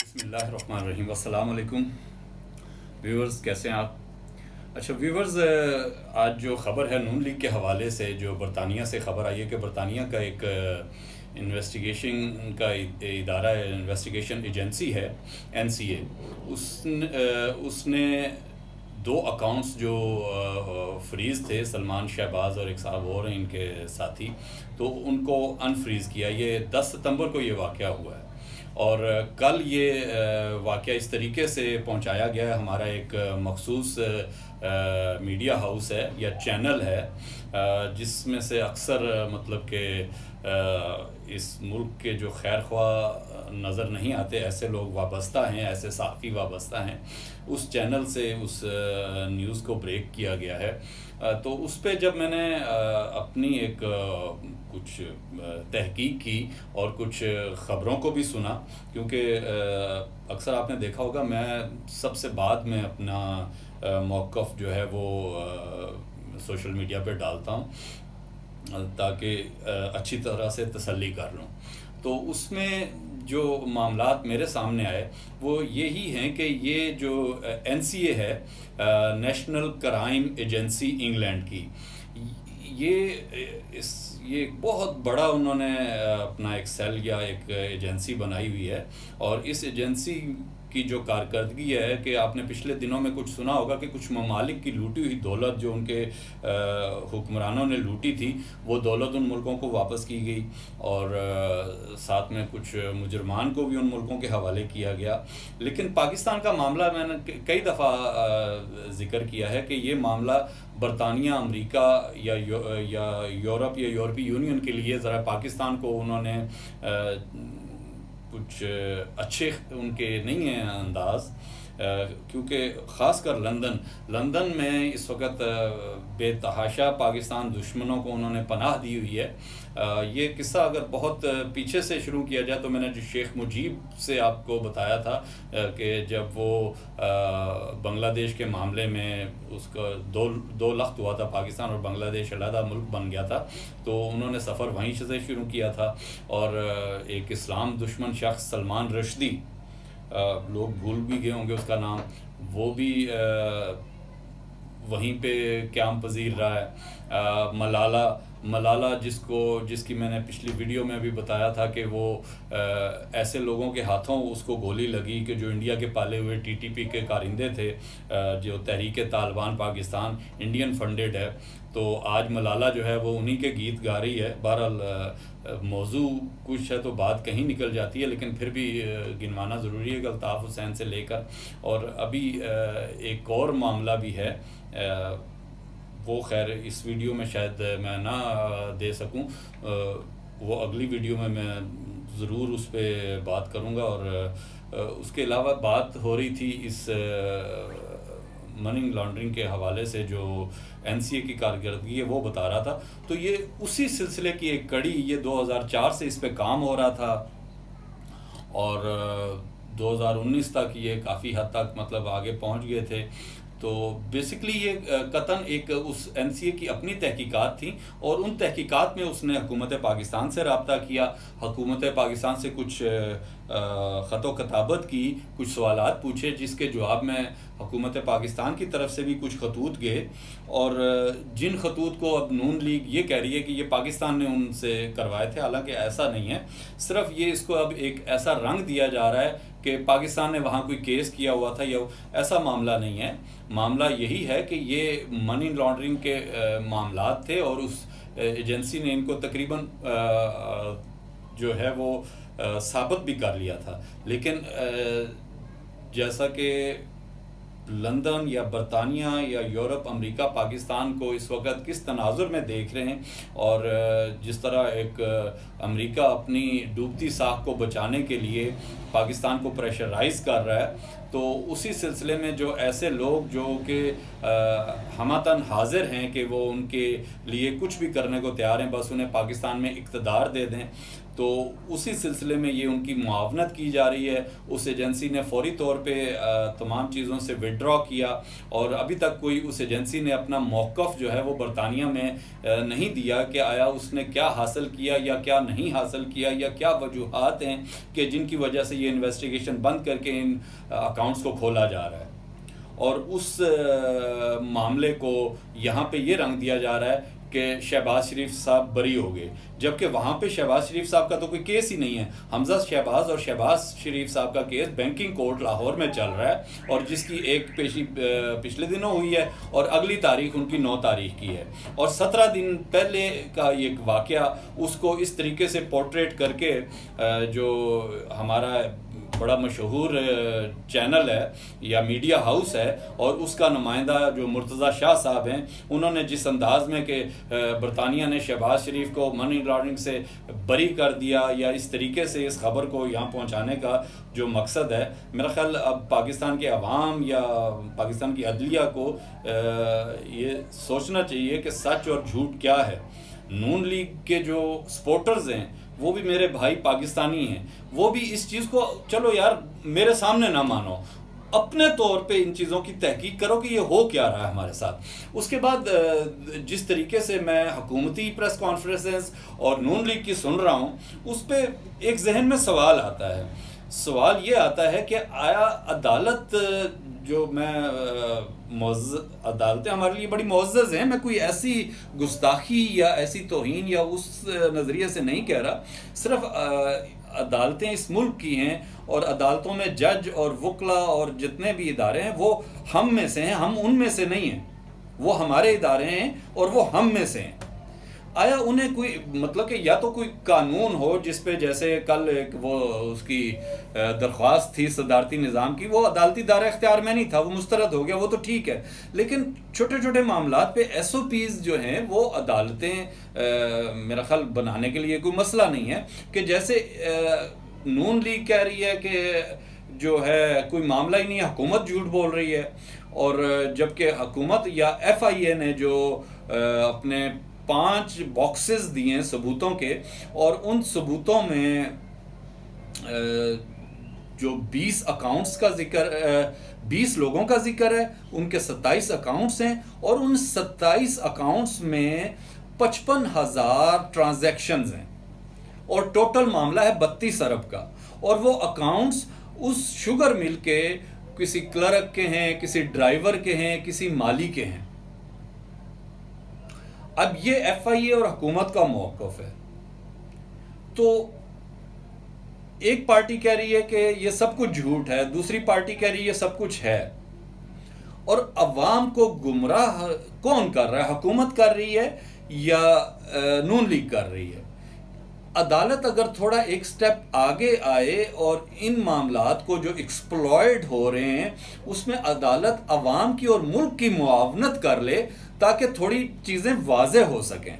بسم اللہ الرحمن الرحیم، السلام علیکم ویورز، کیسے ہیں آپ؟ اچھا ویورز، آج جو خبر ہے نون لیگ کے حوالے سے، جو برطانیہ سے خبر آئی ہے کہ برطانیہ کا ایک انویسٹیگیشن کا ادارہ ہے، انویسٹیگیشن ایجنسی ہے NCA، اس نے دو اکاؤنٹس جو فریز تھے، سلمان شہباز اور ایک صاحب اور ہیں ان کے ساتھی، تو ان کو انفریز کیا۔ یہ 10 ستمبر کو یہ واقعہ ہوا ہے، اور کل یہ واقعہ اس طریقے سے پہنچایا گیا ہے۔ ہمارا ایک مخصوص میڈیا ہاؤس ہے یا چینل ہے، جس میں سے اکثر مطلب کہ اس ملک کے جو خیر خواہ نظر نہیں آتے، ایسے لوگ وابستہ ہیں، ایسے صحافی وابستہ ہیں، اس چینل سے اس نیوز کو بریک کیا گیا ہے۔ تو اس پہ جب میں نے اپنی ایک کچھ تحقیق کی اور کچھ خبروں کو بھی سنا، کیونکہ اکثر آپ نے دیکھا ہوگا میں سب سے بعد میں اپنا موقف جو ہے وہ سوشل میڈیا پہ ڈالتا ہوں تاکہ اچھی طرح سے تسلی کر لوں۔ تو اس میں جو معاملات میرے سامنے آئے وہ یہی ہیں کہ یہ جو NCA ہے، نیشنل کرائم ایجنسی انگلینڈ کی، یہ ایک بہت بڑا انہوں نے اپنا ایک سیل یا ایک ایجنسی بنائی ہوئی ہے۔ اور اس ایجنسی کی جو کارکردگی ہے کہ آپ نے پچھلے دنوں میں کچھ سنا ہوگا کہ کچھ ممالک کی لوٹی ہوئی دولت جو ان کے حکمرانوں نے لوٹی تھی، وہ دولت ان ملکوں کو واپس کی گئی، اور ساتھ میں کچھ مجرمان کو بھی ان ملکوں کے حوالے کیا گیا۔ لیکن پاکستان کا معاملہ میں نے کئی دفعہ ذکر کیا ہے کہ یہ معاملہ برطانیہ، امریکہ یا یورپ یا یورپی یونین کے لیے ذرا پاکستان کو انہوں نے کچھ اچھے ان کے نہیں ہیں انداز، کیونکہ خاص کر لندن میں اس وقت بے تحاشا پاکستان دشمنوں کو انہوں نے پناہ دی ہوئی ہے۔ یہ قصہ اگر بہت پیچھے سے شروع کیا جائے تو میں نے جو شیخ مجیب سے آپ کو بتایا تھا کہ جب وہ بنگلہ دیش کے معاملے میں اس کا دو لخت ہوا تھا، پاکستان اور بنگلہ دیش علیحدہ ملک بن گیا تھا، تو انہوں نے سفر وہیں سے شروع کیا تھا۔ اور ایک اسلام دشمن شخص سلمان رشدی، لوگ بھول بھی گئے ہوں گے اس کا نام، وہ بھی وہیں پہ قیام پذیر رہا ہے۔ ملالہ جس کی میں نے پچھلی ویڈیو میں بھی بتایا تھا کہ وہ ایسے لوگوں کے ہاتھوں اس کو گولی لگی کہ جو انڈیا کے پالے ہوئے TTP کے کارندے تھے، جو تحریک طالبان پاکستان انڈین فنڈڈ ہے، تو آج ملالہ جو ہے وہ انہی کے گیت گا رہی ہے۔ بہرحال موضوع کچھ ہے تو بات کہیں نکل جاتی ہے، لیکن پھر بھی گنوانا ضروری ہے کہ الطاف حسین سے لے کر، اور ابھی ایک اور معاملہ بھی ہے، وہ خیر اس ویڈیو میں شاید میں نہ دے سکوں، وہ اگلی ویڈیو میں ضرور اس پہ بات کروں گا۔ اور اس کے علاوہ بات ہو رہی تھی اس منی لانڈرنگ کے حوالے سے، جو NCA کی کارکردگی ہے وہ بتا رہا تھا، تو یہ اسی سلسلے کی ایک کڑی، یہ 2004 سے اس پہ کام ہو رہا تھا، اور 2019 تک یہ کافی حد تک مطلب آگے پہنچ گئے تھے۔ تو بیسکلی یہ قطعاً ایک اس NCA کی اپنی تحقیقات تھیں، اور ان تحقیقات میں اس نے حکومت پاکستان سے رابطہ کیا، حکومت پاکستان سے کچھ خط و کتابت کی، کچھ سوالات پوچھے، جس کے جواب میں حکومت پاکستان کی طرف سے بھی کچھ خطوط گئے، اور جن خطوط کو اب نون لیگ یہ کہہ رہی ہے کہ یہ پاکستان نے ان سے کروائے تھے، حالانکہ ایسا نہیں ہے، صرف یہ اس کو اب ایک ایسا رنگ دیا جا رہا ہے کہ پاکستان نے وہاں کوئی کیس کیا ہوا تھا، یا ایسا معاملہ نہیں ہے۔ معاملہ یہی ہے کہ یہ منی لانڈرنگ کے معاملات تھے، اور اس ایجنسی نے ان کو تقریباً جو ہے وہ ثابت بھی کر لیا تھا۔ لیکن جیسا کہ لندن یا برطانیہ یا یورپ، امریکہ پاکستان کو اس وقت کس تناظر میں دیکھ رہے ہیں، اور جس طرح ایک امریکہ اپنی ڈوبتی ساکھ کو بچانے کے لیے پاکستان کو پریشرائز کر رہا ہے، تو اسی سلسلے میں جو ایسے لوگ جو کہ ہماتن حاضر ہیں کہ وہ ان کے لیے کچھ بھی کرنے کو تیار ہیں، بس انہیں پاکستان میں اقتدار دے دیں، تو اسی سلسلے میں یہ ان کی معاونت کی جا رہی ہے. اس ایجنسی نے فوری طور پہ تمام چیزوں سے وڈرا کیا اور ابھی تک کوئی اس ایجنسی نے اپنا موقف جو ہے وہ برطانیہ میں نہیں دیا کہ آیا اس نے کیا حاصل کیا یا کیا نہیں حاصل کیا یا کیا وجوہات ہیں کہ جن کی وجہ سے یہ انویسٹیگیشن بند کر کے ان اکاؤنٹس کو کھولا جا رہا ہے. اور اس معاملے کو یہاں پہ یہ رنگ دیا جا رہا ہے کہ شہباز شریف صاحب بری ہو گئے، جبکہ وہاں پہ شہباز شریف صاحب کا تو کوئی کیس ہی نہیں ہے. حمزہ شہباز اور شہباز شریف صاحب کا کیس بینکنگ کورٹ لاہور میں چل رہا ہے اور جس کی ایک پیشی پچھلے دنوں ہوئی ہے اور اگلی تاریخ ان کی 9 تاریخ کی ہے. اور 17 دن پہلے کا ایک واقعہ اس کو اس طریقے سے پورٹریٹ کر کے جو ہمارا بڑا مشہور چینل ہے یا میڈیا ہاؤس ہے اور اس کا نمائندہ جو مرتضیٰ شاہ صاحب ہیں، انہوں نے جس انداز میں کہ برطانیہ نے شہباز شریف کو منی لانڈرنگ سے بری کر دیا یا اس طریقے سے اس خبر کو یہاں پہنچانے کا جو مقصد ہے، میرا خیال اب پاکستان کے عوام یا پاکستان کی عدلیہ کو یہ سوچنا چاہیے کہ سچ اور جھوٹ کیا ہے. نون لیگ کے جو سپورٹرز ہیں وہ بھی میرے بھائی پاکستانی ہیں، وہ بھی اس چیز کو چلو یار میرے سامنے نہ مانو، اپنے طور پہ ان چیزوں کی تحقیق کرو کہ یہ ہو کیا رہا ہے ہمارے ساتھ. اس کے بعد جس طریقے سے میں حکومتی پریس کانفرنسز اور نون لیگ کی سن رہا ہوں، اس پہ ایک ذہن میں سوال آتا ہے. سوال یہ آتا ہے کہ آیا عدالت جو میں عدالتیں ہمارے لیے بڑی معزز ہیں، میں کوئی ایسی گستاخی یا ایسی توہین یا اس نظریے سے نہیں کہہ رہا، صرف عدالتیں اس ملک کی ہیں اور عدالتوں میں جج اور وکلا اور جتنے بھی ادارے ہیں وہ ہم میں سے ہیں، ہم ان میں سے نہیں ہیں. وہ ہمارے ادارے ہیں اور وہ ہم میں سے ہیں. آیا انہیں کوئی مطلب کہ یا تو کوئی قانون ہو جس پہ جیسے کل ایک وہ اس کی درخواست تھی صدارتی نظام کی، وہ عدالتی دائرہ اختیار میں نہیں تھا، وہ مسترد ہو گیا، وہ تو ٹھیک ہے. لیکن چھوٹے چھوٹے معاملات پہ ایس او پیز جو ہیں وہ عدالتیں میرا خیال بنانے کے لیے کوئی مسئلہ نہیں ہے. کہ جیسے نون لیگ کہہ رہی ہے کہ جو ہے کوئی معاملہ ہی نہیں ہے، حکومت جھوٹ بول رہی ہے، اور جبکہ حکومت یا ایف آئی اے نے جو اپنے 5 باکسز دیے ہیں ثبوتوں کے، اور ان ثبوتوں میں جو 20 اکاؤنٹس کا ذکر 20 لوگوں کا ذکر ہے، ان کے 27 اکاؤنٹس ہیں، اور ان 27 اکاؤنٹس میں 55,000 ٹرانزیکشنز ہیں، اور ٹوٹل معاملہ ہے 32 ارب کا. اور وہ اکاؤنٹس اس شوگر مل کے کسی کلرک کے ہیں، کسی ڈرائیور کے ہیں، کسی مالی کے ہیں. اب یہ ایف آئی اے اور حکومت کا موقف ہے. تو ایک پارٹی کہہ رہی ہے کہ یہ سب کچھ جھوٹ ہے، دوسری پارٹی کہہ رہی ہے یہ سب کچھ ہے. اور عوام کو گمراہ کون کر رہا ہے؟ حکومت کر رہی ہے یا نون لیگ کر رہی ہے؟ عدالت اگر تھوڑا ایک سٹیپ آگے آئے اور ان معاملات کو جو ایکسپلوئڈ ہو رہے ہیں اس میں عدالت عوام کی اور ملک کی معاونت کر لے تاکہ تھوڑی چیزیں واضح ہو سکیں.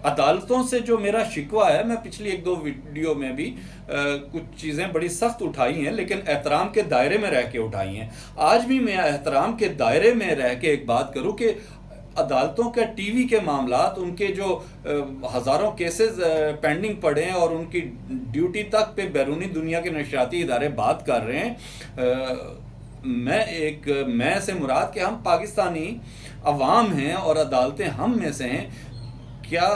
عدالتوں سے جو میرا شکوہ ہے، میں پچھلی 1-2 ویڈیو میں بھی کچھ چیزیں بڑی سخت اٹھائی ہیں لیکن احترام کے دائرے میں رہ کے اٹھائی ہیں. آج بھی میں احترام کے دائرے میں رہ کے ایک بات کروں کہ عدالتوں کے ٹی وی کے معاملات، ان کے جو ہزاروں کیسز پینڈنگ پڑے ہیں اور ان کی ڈیوٹی تک پہ بیرونی دنیا کے نشریاتی ادارے بات کر رہے ہیں. میں سے مراد کہ ہم پاکستانی عوام ہیں اور عدالتیں ہم میں سے ہیں. کیا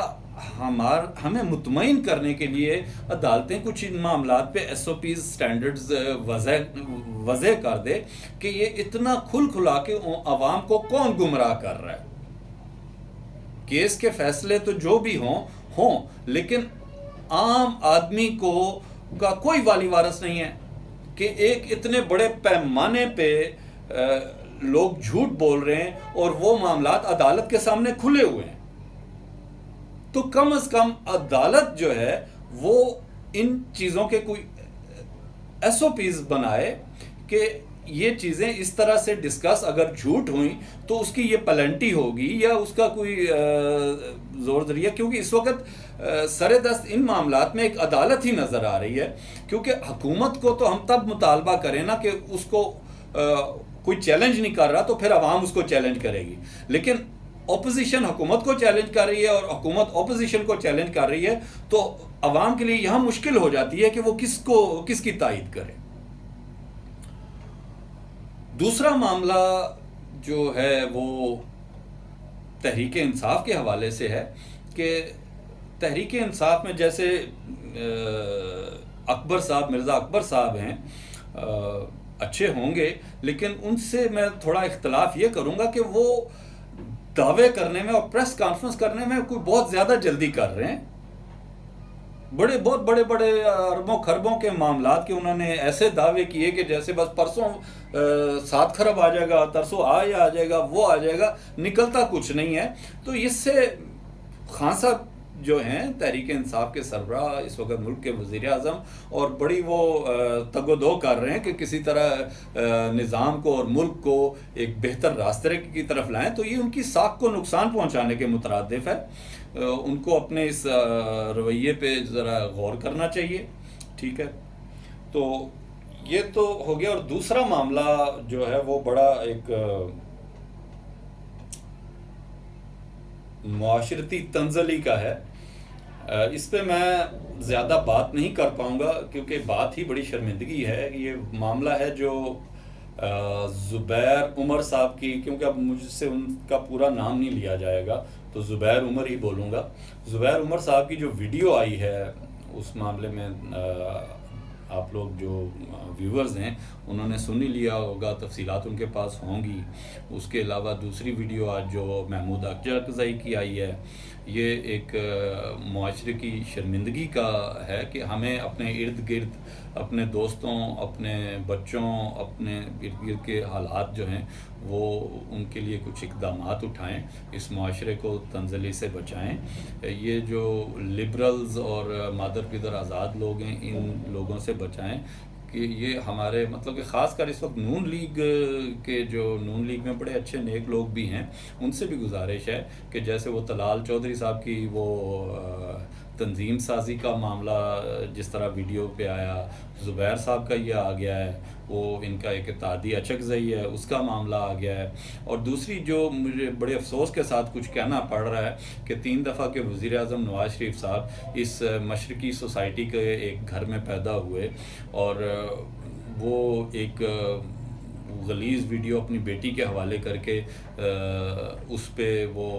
ہمیں مطمئن کرنے کے لیے عدالتیں کچھ ان معاملات پہ ایس او پیز سٹینڈرڈز وضع کر دے کہ یہ اتنا کھل کھلا کے عوام کو کون گمراہ کر رہا ہے؟ کیس کے فیصلے تو جو بھی ہوں لیکن عام آدمی کا کوئی والی وارث نہیں ہے کہ ایک اتنے بڑے پیمانے پہ لوگ جھوٹ بول رہے ہیں اور وہ معاملات عدالت کے سامنے کھلے ہوئے ہیں. تو کم از کم عدالت جو ہے وہ ان چیزوں کے کوئی ایس او پیز بنائے کہ یہ چیزیں اس طرح سے ڈسکس اگر جھوٹ ہوئیں تو اس کی یہ پلنٹی ہوگی یا اس کا کوئی زور ذریعہ. کیونکہ اس وقت سر دست ان معاملات میں ایک عدالت ہی نظر آ رہی ہے. کیونکہ حکومت کو تو ہم تب مطالبہ کریں نا کہ اس کو کوئی چیلنج نہیں کر رہا تو پھر عوام اس کو چیلنج کرے گی. لیکن اپوزیشن حکومت کو چیلنج کر رہی ہے اور حکومت اپوزیشن کو چیلنج کر رہی ہے، تو عوام کے لیے یہاں مشکل ہو جاتی ہے کہ وہ کس کی تائید کرے۔ دوسرا معاملہ جو ہے وہ تحریک انصاف کے حوالے سے ہے کہ تحریک انصاف میں جیسے اکبر صاحب، مرزا اکبر صاحب ہیں، اچھے ہوں گے، لیکن ان سے میں تھوڑا اختلاف یہ کروں گا کہ وہ دعوے کرنے میں اور پریس کانفرنس کرنے میں کوئی بہت زیادہ جلدی کر رہے ہیں۔ بہت بڑے اربوں خربوں کے معاملات کے انہوں نے ایسے دعوے کیے کہ جیسے بس پرسوں 7 خرب آ جائے گا، ترسوں آ جائے گا، وہ آ جائے گا، نکلتا کچھ نہیں ہے۔ تو اس سے خان صاحب جو ہیں تحریک انصاف کے سربراہ، اس وقت ملک کے وزیر اعظم، اور بڑی وہ تگ و دو کر رہے ہیں کہ کسی طرح نظام کو اور ملک کو ایک بہتر راستے کی طرف لائیں، تو یہ ان کی ساکھ کو نقصان پہنچانے کے مترادف ہے۔ ان کو اپنے اس رویے پہ ذرا غور کرنا چاہیے، ٹھیک ہے۔ تو یہ تو ہو گیا۔ اور دوسرا معاملہ جو ہے وہ بڑا ایک معاشرتی تنزلی کا ہے۔ اس پہ میں زیادہ بات نہیں کر پاؤں گا کیونکہ بات ہی بڑی شرمندگی ہے۔ یہ معاملہ ہے جو زبیر عمر صاحب کی، کیونکہ اب مجھ سے ان کا پورا نام نہیں لیا جائے گا تو زبیر عمر ہی بولوں گا۔ زبیر عمر صاحب کی جو ویڈیو آئی ہے اس معاملے میں آپ لوگ جو ویورز ہیں انہوں نے سن ہی لیا ہوگا، تفصیلات ان کے پاس ہوں گی۔ اس کے علاوہ دوسری ویڈیو آج جو محمود اکرزئی کی آئی ہے، یہ ایک معاشرے کی شرمندگی کا ہے کہ ہمیں اپنے ارد گرد، اپنے دوستوں، اپنے بچوں، اپنے ارد گرد کے حالات جو ہیں وہ ان کے لیے کچھ اقدامات اٹھائیں، اس معاشرے کو تنزلی سے بچائیں۔ یہ جو لبرلز اور مادر پدر آزاد لوگ ہیں ان لوگوں سے بچائیں کہ یہ ہمارے مطلب کہ خاص کر اس وقت نون لیگ کے جو نون لیگ میں بڑے اچھے نیک لوگ بھی ہیں، ان سے بھی گزارش ہے کہ جیسے وہ طلال چودھری صاحب کی وہ تنظیم سازی کا معاملہ جس طرح ویڈیو پہ آیا، زبیر صاحب کا یہ آ گیا ہے، وہ ان کا ایک اتحادی اچکزئی ہے اس کا معاملہ آ گیا ہے۔ اور دوسری جو مجھے بڑے افسوس کے ساتھ کچھ کہنا پڑ رہا ہے کہ 3 دفعہ کے وزیر اعظم نواز شریف صاحب اس مشرقی سوسائٹی کے ایک گھر میں پیدا ہوئے، اور وہ ایک غلیظ ویڈیو اپنی بیٹی کے حوالے کر کے اس پہ وہ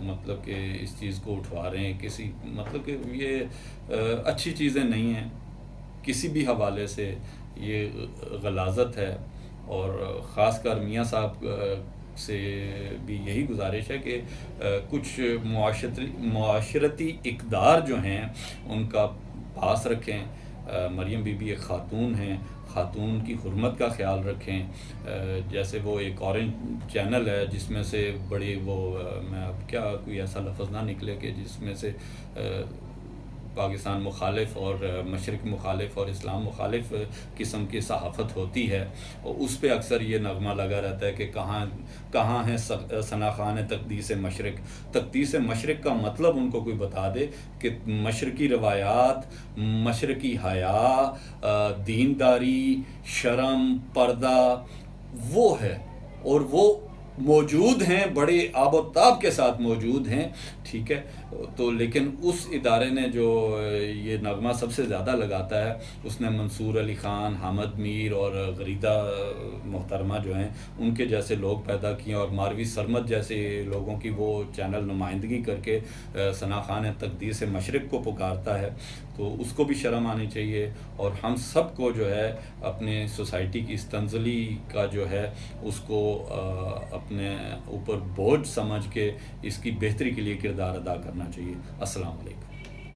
مطلب کہ اس چیز کو اٹھوا رہے ہیں، کسی مطلب کہ یہ اچھی چیزیں نہیں ہیں کسی بھی حوالے سے، یہ غلاظت ہے۔ اور خاص کر میاں صاحب سے بھی یہی گزارش ہے کہ کچھ معاشرتی اقدار جو ہیں ان کا پاس رکھیں۔ مریم بی بی ایک خاتون ہیں، خاتون کی حرمت کا خیال رکھیں۔ جیسے وہ ایک اورنج چینل ہے جس میں سے بڑی وہ میں اب کیا کوئی ایسا لفظ نہ نکلے کہ جس میں سے پاکستان مخالف اور مشرق مخالف اور اسلام مخالف قسم کی صحافت ہوتی ہے، اور اس پہ اکثر یہ نغمہ لگا رہتا ہے کہ کہاں ہے ثنا خان تقدیس مشرق۔ تقدیس مشرق کا مطلب ان کو کوئی بتا دے کہ مشرقی روایات، مشرقی حیا، دینداری، شرم، پردہ وہ ہے، اور وہ موجود ہیں، بڑے آب و تاب کے ساتھ موجود ہیں، ٹھیک ہے۔ تو لیکن اس ادارے نے جو یہ نغمہ سب سے زیادہ لگاتا ہے، اس نے منصور علی خان، حامد میر اور غریدہ محترمہ جو ہیں ان کے جیسے لوگ پیدا کیے، اور ماروی سرمد جیسے لوگوں کی وہ چینل نمائندگی کر کے ثنا خان تقدیس مشرق کو پکارتا ہے۔ تو اس کو بھی شرم آنی چاہیے، اور ہم سب کو جو ہے اپنے سوسائٹی کی اس تنزلی کا جو ہے اس کو اپنے اوپر بوجھ سمجھ کے اس کی بہتری کے لیے کردار ادا کرنا چاہیے۔ السلام علیکم۔